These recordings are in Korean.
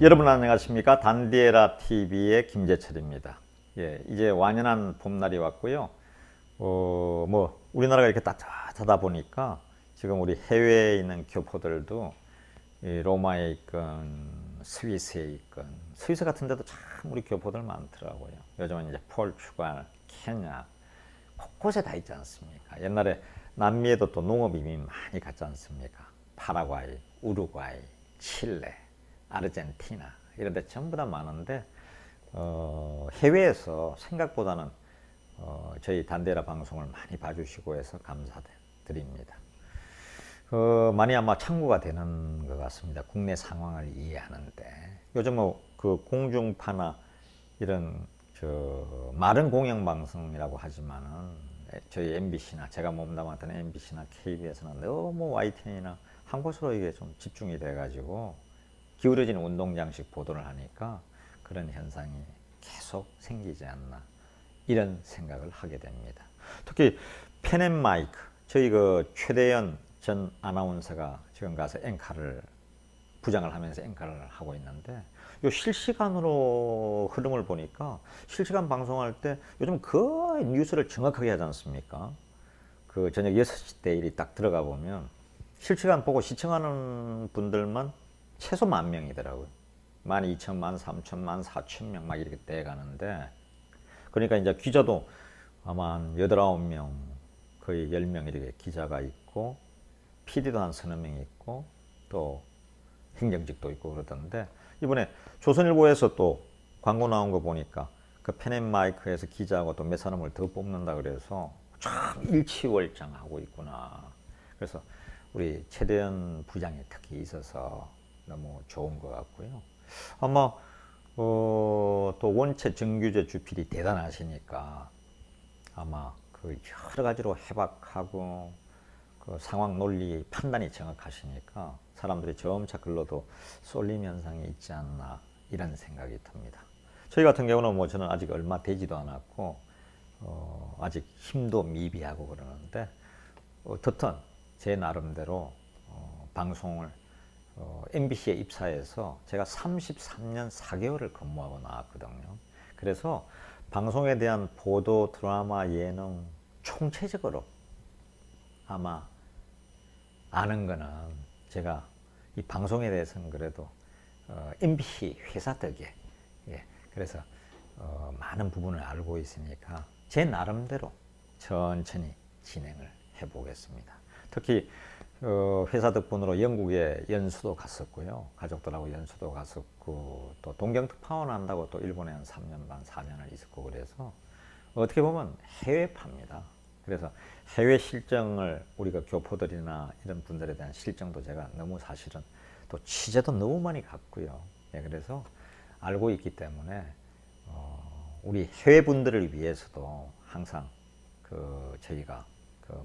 여러분 안녕하십니까? 단디에라 TV의 김재철입니다. 예, 이제 완연한 봄날이 왔고요. 우리나라가 이렇게 따뜻하다 보니까 지금 우리 해외에 있는 교포들도 이 로마에 있건 스위스에 있건 스위스 같은 데도 참 우리 교포들 많더라고요. 요즘은 이제 포르투갈, 케냐 곳곳에 다 있지 않습니까? 옛날에 남미에도 또 농업 이민 많이 갔지 않습니까? 파라과이, 우루과이, 칠레, 아르헨티나 이런 데 전부 다 많은데 해외에서 생각보다는 저희 단데라 방송을 많이 봐주시고 해서 감사드립니다. 많이 아마 참고가 되는 것 같습니다. 국내 상황을 이해하는데 요즘 그 공중파나 이런 마른 공영방송이라고 하지만은 저희 MBC나 제가 몸담았던 MBC나 KBS나 너무 YTN이나 한 곳으로 이게 좀 집중이 돼가지고 기울어진 운동장식 보도를 하니까 그런 현상이 계속 생기지 않나 이런 생각을 하게 됩니다. 특히 펜앤마이크 저희 그 최대현 전 아나운서가 지금 가서 부장을 하면서 앵커를 하고 있는데 요 실시간으로 흐름을 보니까 실시간 방송할 때 요즘 거의 뉴스를 정확하게 하지 않습니까? 그 저녁 6시 때 일이 딱 들어가 보면 실시간 보고 시청하는 분들만 최소 10,000명이더라고요. 12,000만, 3,000만, 4,000명 막 이렇게 돼가는데 그러니까 이제 기자도 아마 한 8, 9명 거의 10명 이렇게 기자가 있고 PD도 한 서너 명 있고 또 행정직도 있고 그러던데 이번에 조선일보에서 또 광고 나온 거 보니까 그 펜앤마이크에서 기자하고 또 몇 사람을 더 뽑는다 그래서 참 일치월장하고 있구나. 그래서 우리 최대현 부장이 특히 있어서 너무 좋은 것 같고요. 아마 또 원체 정규제 주필이 대단하시니까 아마 그 여러 가지로 해박하고 그 상황 논리 판단이 정확하시니까 사람들이 점차 글로도 쏠림 현상이 있지 않나 이런 생각이 듭니다. 저희 같은 경우는 저는 아직 얼마 되지도 않았고 아직 힘도 미비하고 그러는데 어떻든 제 나름대로 방송을 MBC에 입사해서 제가 33년 4개월을 근무하고 나왔거든요. 그래서 방송에 대한 보도, 드라마, 예능 총체적으로 아마 아는 거는 제가 이 방송에 대해서는 그래도 MBC 회사 덕에 그래서 많은 부분을 알고 있으니까 제 나름대로 천천히 진행을 해보겠습니다. 특히 회사 덕분으로 영국에 연수도 갔었고요. 가족들하고 연수도 갔었고 또 동경특파원 한다고 또 일본에 한 3년 반 4년을 있었고 그래서 어떻게 보면 해외파입니다. 그래서 해외 실정을 우리가 교포들이나 이런 분들에 대한 실정도 제가 너무 사실은 또 취재도 너무 많이 갔고요. 그래서 알고 있기 때문에 우리 해외 분들을 위해서도 항상 저희가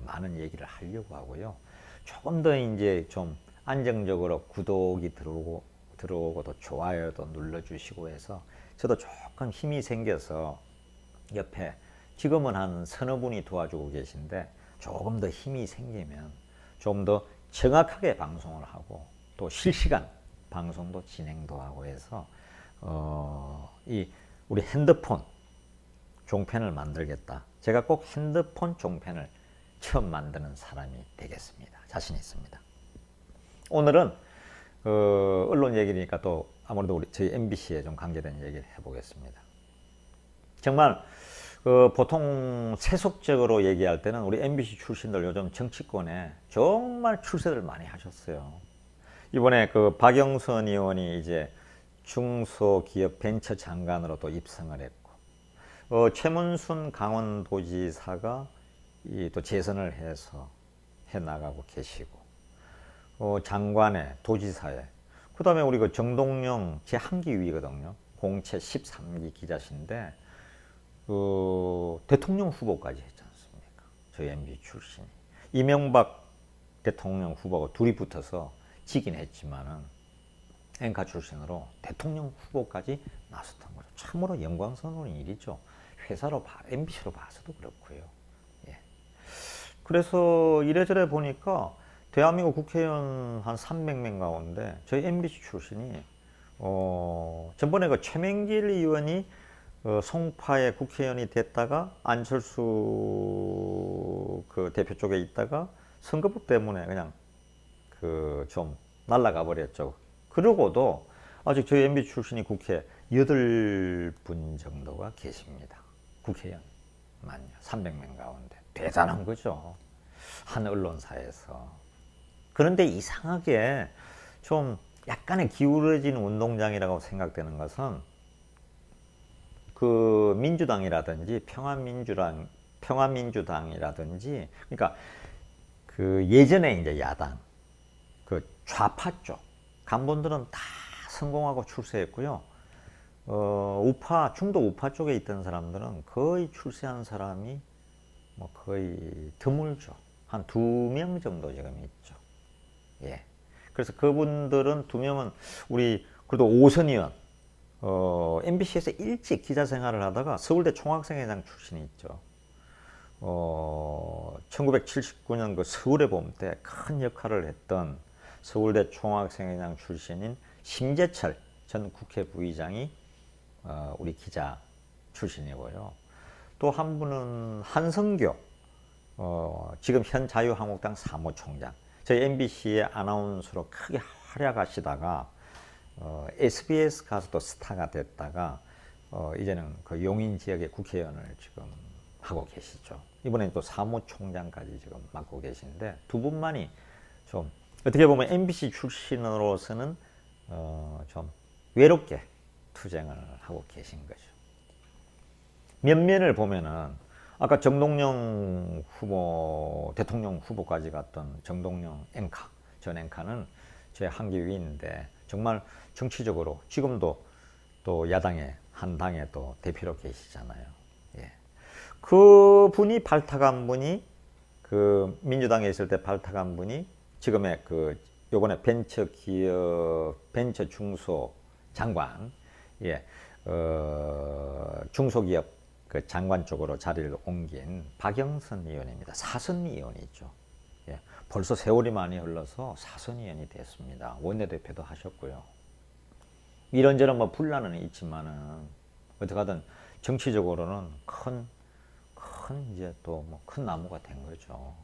많은 얘기를 하려고 하고요. 조금 더 이제 좀 안정적으로 구독이 들어오고 또 좋아요도 눌러주시고 해서 저도 조금 힘이 생겨서 옆에 지금은 한 서너 분이 도와주고 계신데 조금 더 힘이 생기면 좀 더 정확하게 방송을 하고 또 실시간 방송도 진행도 하고 해서 이 우리 핸드폰 종편을 만들겠다. 제가 꼭 핸드폰 종편을 처음 만드는 사람이 되겠습니다. 자신 있습니다. 오늘은 언론 얘기니까 또 아무래도 우리 저희 MBC에 좀 관계된 얘기를 해보겠습니다. 정말 보통 세속적으로 얘기할 때는 우리 MBC 출신들 요즘 정치권에 정말 출세를 많이 하셨어요. 이번에 박영선 의원이 이제 중소기업 벤처 장관으로 또 입성을 했고 최문순 강원도지사가 또 재선을 해서 해나가고 계시고 장관에 도지사에 그 다음에 우리 정동영 제 한 기 위거든요. 공채 13기 기자신데 대통령 후보까지 했지 않습니까? 저희 MBC 출신이 이명박 대통령 후보가 둘이 붙어서 지긴 했지만은 앵커 출신으로 대통령 후보까지 나섰던 거죠. 참으로 영광스러운 일이죠. 회사로 MBC로 봐서도 그렇고요. 그래서 이래저래 보니까 대한민국 국회의원 한 300명 가운데 저희 MBC 출신이 전번에 그 최명길 의원이 송파의 국회의원이 됐다가 안철수 그 대표 쪽에 있다가 선거법 때문에 그냥 그 좀 날아가 버렸죠. 그러고도 아직 저희 MB 출신이 국회 8분 정도가 계십니다. 국회의원만요. 300명 가운데. 대단한 거죠. 한 언론사에서. 그런데 이상하게 좀 약간의 기울어진 운동장이라고 생각되는 것은 그 민주당이라든지 평화민주당이라든지 그러니까 그 예전에 이제 야당 그 좌파 쪽 간본들은 다 성공하고 출세했고요. 중도 우파 쪽에 있던 사람들은 거의 출세한 사람이 뭐 거의 드물죠. 한 2명 정도 지금 있죠. 예. 그래서 그분들은 2명은 우리 그래도 오선 의원 MBC에서 일찍 기자 생활을 하다가 서울대 총학생회장 출신이 있죠. 1979년 그 서울의 봄 때 큰 역할을 했던 서울대 총학생회장 출신인 심재철 전 국회 부의장이 우리 기자 출신이고요. 또 한 분은 한성교 지금 현 자유한국당 사무총장. 저희 MBC의 아나운서로 크게 활약하시다가 SBS 가서도 스타가 됐다가 이제는 그 용인 지역의 국회의원을 지금 하고 계시죠. 이번엔 또 사무총장까지 지금 맡고 계신데 두 분만이 좀 어떻게 보면 MBC 출신으로서는 좀 외롭게 투쟁을 하고 계신 거죠. 면면을 보면은 아까 정동영 후보, 대통령 후보까지 갔던 정동영 앵커, 전 앵커는 제 한기 위인데 정말 정치적으로 지금도 또 야당의 한 당의 또 대표로 계시잖아요. 예. 그 분이 발탁한 분이 그 민주당에 있을 때 발탁한 분이 지금의 그 요번에 벤처기업, 벤처중소 장관, 예, 중소기업 그 장관 쪽으로 자리를 옮긴 박영선 의원입니다. 사선 의원이죠. 예, 벌써 세월이 많이 흘러서 사선 의원이 됐습니다. 원내대표도 하셨고요. 이런저런 뭐 분란은 있지만은 어떻게든 정치적으로는 큰 이제 또 뭐 큰 나무가 된 거죠.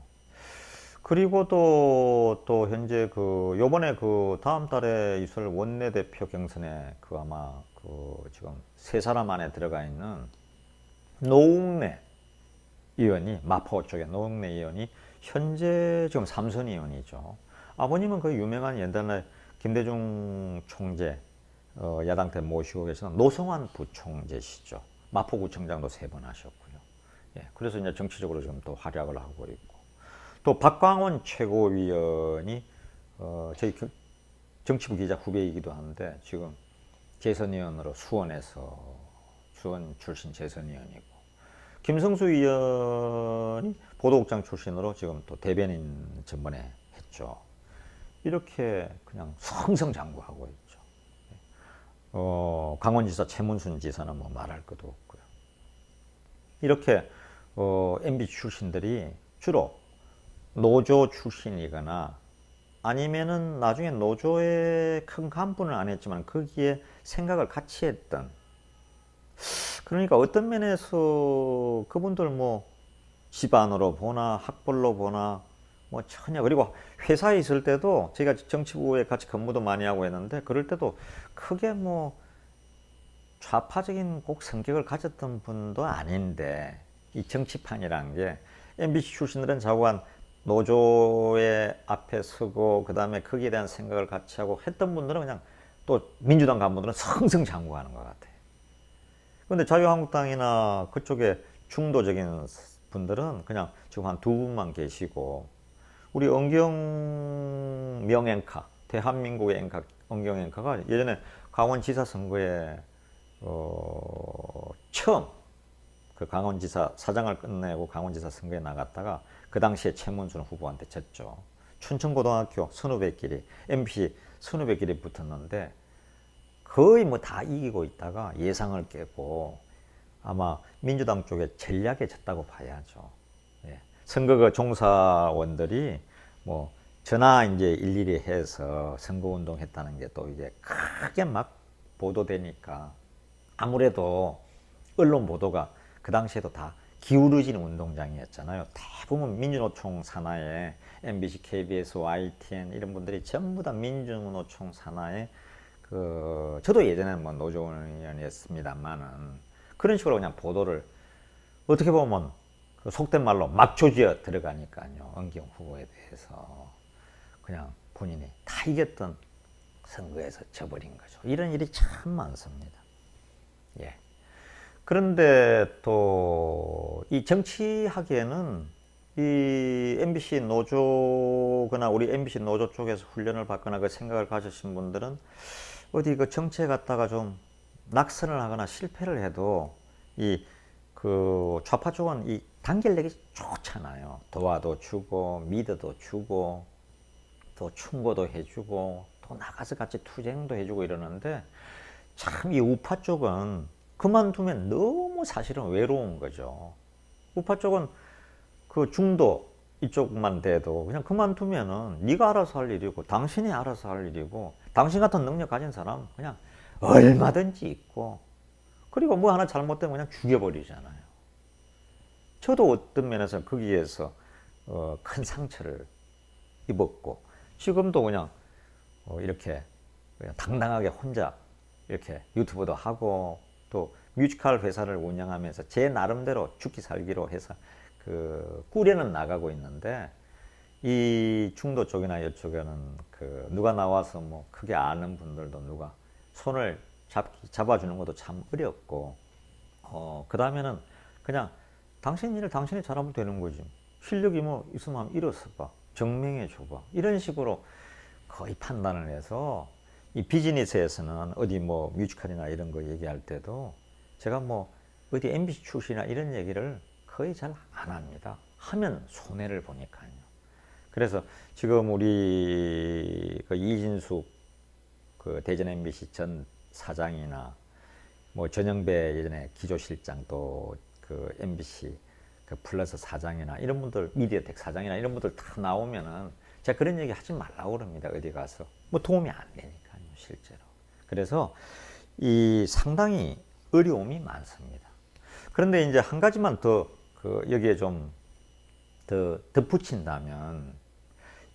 그리고 또 현재 그 요번에 그 다음 달에 있을 원내대표 경선에 그 아마 그 지금 3사람 안에 들어가 있는 노웅래 의원이 마포 쪽에 노웅래 의원이 현재 지금 3선 의원이죠. 아버님은 그 유명한 옛날에 김대중 총재 야당 때 모시고 계시는 노성환 부총재시죠. 마포구청장도 3번 하셨고요. 예, 그래서 이제 정치적으로 지금 또 활약을 하고 있고 또 박광원 최고위원이 저희 정치부 기자 후배이기도 한데 지금 재선의원으로 수원 출신 재선의원이고 김성수 의원이 보도국장 출신으로 지금 또 대변인 전번에 했죠. 이렇게 그냥 승승장구하고 있죠. 강원지사 최문순 지사는 뭐 말할 것도 없고요. 이렇게 MB 출신들이 주로 노조 출신이거나 아니면은 나중에 노조의 큰 간부는 안 했지만 거기에 생각을 같이 했던, 그러니까 어떤 면에서 그분들 뭐 집안으로 보나 학벌로 보나 뭐 전혀, 그리고 회사에 있을 때도 제가 정치부에 같이 근무도 많이 하고 했는데 그럴 때도 크게 뭐 좌파적인 꼭 성격을 가졌던 분도 아닌데, 이 정치판이란 게 MBC 출신들은 자고한 노조의 앞에 서고 그 다음에 거기에 대한 생각을 같이 하고 했던 분들은 그냥 또 민주당 간부들은 승승장구하는 것 같아요. 그런데 자유한국당이나 그쪽에 중도적인 분들은 그냥 지금 한 2분만 계시고, 우리 언경 앵커, 대한민국의 앵커, 언경 앵커가 예전에 강원지사 선거에 처음 그 강원지사 사장을 끝내고 강원지사 선거에 나갔다가 그 당시에 최문순 후보한테 졌죠. 춘천고등학교 선후배끼리, MBC 선후배끼리 붙었는데 거의 뭐 다 이기고 있다가 예상을 깨고 아마 민주당 쪽에 전략에 졌다고 봐야죠. 예. 선거 그 종사원들이 뭐 전화 이제 일일이 해서 선거운동 했다는 게 또 이제 크게 막 보도되니까 아무래도 언론 보도가 그 당시에도 다 기울어지는 운동장이었잖아요. 대부분 민주노총 산하에 MBC, KBS, YTN 이런 분들이 전부 다 민주노총 산하에 저도 예전에는 뭐 노조원이었습니다만은 그런 식으로 그냥 보도를 어떻게 보면 속된 말로 막 조지어 들어가니까요. 은기영 후보에 대해서 그냥 본인이 다 이겼던 선거에서 져버린 거죠. 이런 일이 참 많습니다. 예. 그런데 또 이 정치하기에는 이 MBC 노조거나 우리 MBC 노조 쪽에서 훈련을 받거나 그 생각을 가지신 분들은 어디 그 정치에 갔다가 좀 낙선을 하거나 실패를 해도 이 좌파 쪽은 이 단결력이 좋잖아요. 도와도 주고 미드도 주고 또 충고도 해주고 또 나가서 같이 투쟁도 해주고 이러는데 참 이 우파 쪽은 그만두면 너무 사실은 외로운 거죠. 우파 쪽은 그 중도 이쪽만 돼도 그냥 그만두면은 네가 알아서 할 일이고 당신이 알아서 할 일이고 당신 같은 능력 가진 사람 그냥 얼마든지 있고 그리고 뭐 하나 잘못되면 그냥 죽여버리잖아요. 저도 어떤 면에서 거기에서 큰 상처를 입었고 지금도 그냥 이렇게 그냥 당당하게 혼자 이렇게 유튜브도 하고 또 뮤지컬 회사를 운영하면서 제 나름대로 죽기 살기로 해서 꾸려는 나가고 있는데 이 중도 쪽이나 이쪽에는 누가 나와서 뭐 크게 아는 분들도 누가 손을 잡아주는 것도 참 어렵고 그 다음에는 그냥 당신 일을 당신이 잘하면 되는 거지 실력이 뭐 있으면 한번 일어서 봐 증명해 줘봐 이런 식으로 거의 판단을 해서 이 비즈니스에서는 어디 뭐 뮤지컬이나 이런 거 얘기할 때도 제가 뭐 어디 MBC 출신이나 이런 얘기를 거의 잘 안 합니다. 하면 손해를 보니까요. 그래서 지금 우리 이진숙 대전 MBC 전 사장이나 뭐 전영배 예전에 기조실장 또 MBC 플러스 사장이나 이런 분들 미디어텍 사장이나 이런 분들 다 나오면은 제가 그런 얘기 하지 말라고 그럽니다. 어디 가서 뭐 도움이 안 되니까요. 실제로. 그래서 이 상당히 어려움이 많습니다. 그런데 이제 한 가지만 더 여기에 좀 더 덧붙인다면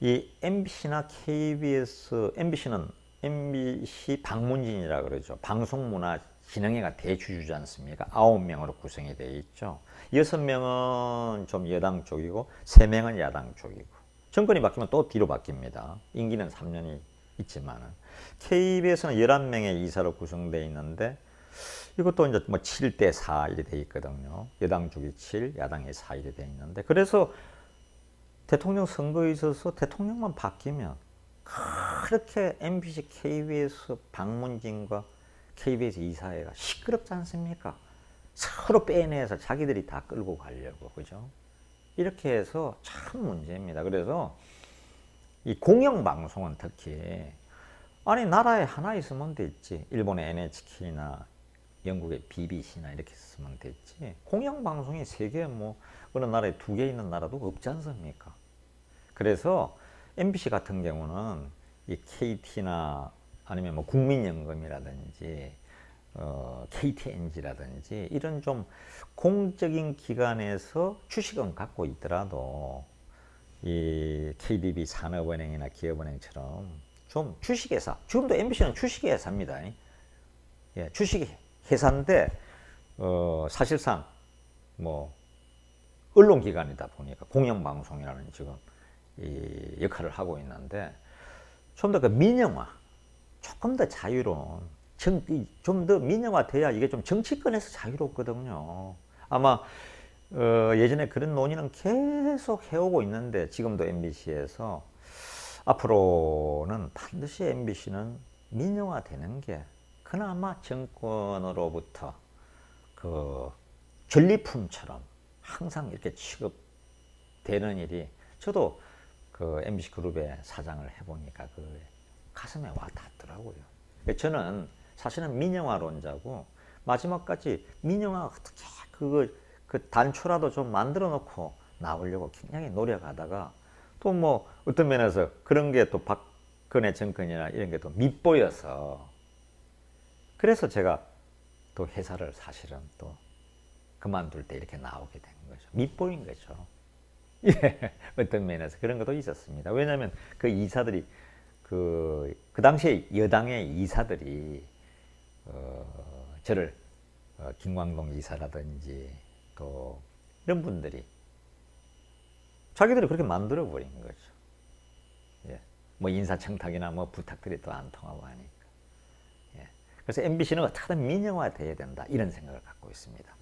이 MBC나 KBS, MBC는 MBC 방문진이라 그러죠. 방송문화진흥회가 대주주지 않습니까? 9명으로 구성이 되어 있죠. 6명은 좀 여당 쪽이고 3명은 야당 쪽이고 정권이 바뀌면 또 뒤로 바뀝니다. 임기는 3년이 있지만은 KBS는 11명의 이사로 구성되어 있는데 이것도 이제 뭐 7대 4 이렇게 되어 있거든요. 여당 쪽이 7, 야당이 4 이렇게 되어 있는데 그래서 대통령 선거에 있어서 대통령만 바뀌면 그렇게 MBC, KBS 방문진과 KBS 이사회가 시끄럽지 않습니까? 서로 빼내서 자기들이 다 끌고 가려고 그죠? 이렇게 해서 참 문제입니다. 그래서 이 공영방송은 특히 아니 나라에 하나 있으면 됐지. 일본의 NHK나 영국의 BBC나 이렇게 쓰면 됐지. 공영방송이 세계 뭐 어느 나라에 2개 있는 나라도 없지 않습니까? 그래서 MBC 같은 경우는 이 KT나 아니면 뭐 국민연금이라든지 KTNG라든지 이런 좀 공적인 기관에서 주식은 갖고 있더라도 이 KDB 산업은행이나 기업은행처럼 좀 주식회사, 지금도 MBC는 주식회사입니다. 예, 주식회사인데 사실상 뭐 언론기관이다 보니까 공영방송이라는 지금 이 역할을 하고 있는데 좀 더 민영화, 조금 더 자유로운 좀 더 민영화돼야 이게 좀 정치권에서 자유롭거든요. 아마 예전에 그런 논의는 계속 해오고 있는데 지금도 MBC에서 앞으로는 반드시 MBC는 민영화되는 게 그나마 정권으로부터 전리품처럼 항상 이렇게 취급되는 일이 저도 MBC 그룹의 사장을 해보니까 가슴에 와 닿더라고요. 저는 사실은 민영화론자고 마지막까지 민영화 어떻게 단초라도 좀 만들어 놓고 나오려고 굉장히 노력하다가 또 뭐 어떤 면에서 그런 게 또 박근혜 정권이나 이런 게 또 밉보여서 그래서 제가 또 회사를 사실은 또 그만둘 때 이렇게 나오게 된 거죠. 밑보인 거죠. 예, 어떤 면에서 그런 것도 있었습니다. 왜냐하면 그 이사들이 그 당시에 여당의 이사들이 저를 김광동 이사라든지 또 이런 분들이 자기들이 그렇게 만들어 버린 거죠. 예, 뭐 인사청탁이나 뭐 부탁들이 또 안 통하고 하니까. 예, 그래서 MBC는 어떻게든 민영화돼야 된다 이런 생각을 갖고 있습니다.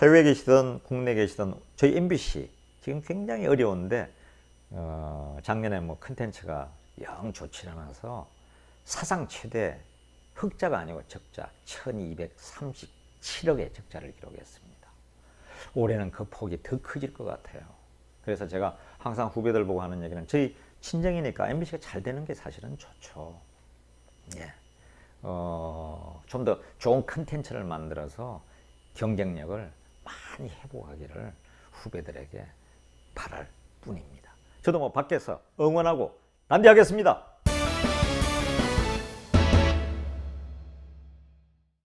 해외에 계시던 국내에 계시던 저희 MBC 지금 굉장히 어려운데 작년에 뭐 컨텐츠가 영 좋지 않아서 사상 최대 흑자가 아니고 적자 1237억의 적자를 기록했습니다. 올해는 그 폭이 더 커질 것 같아요. 그래서 제가 항상 후배들 보고 하는 얘기는 저희 친정이니까 MBC가 잘 되는 게 사실은 좋죠. 예. 좀 더 좋은 컨텐츠를 만들어서 경쟁력을 많이 회복하기를 후배들에게 바랄 뿐입니다. 저도 뭐 밖에서 응원하고 난대하겠습니다.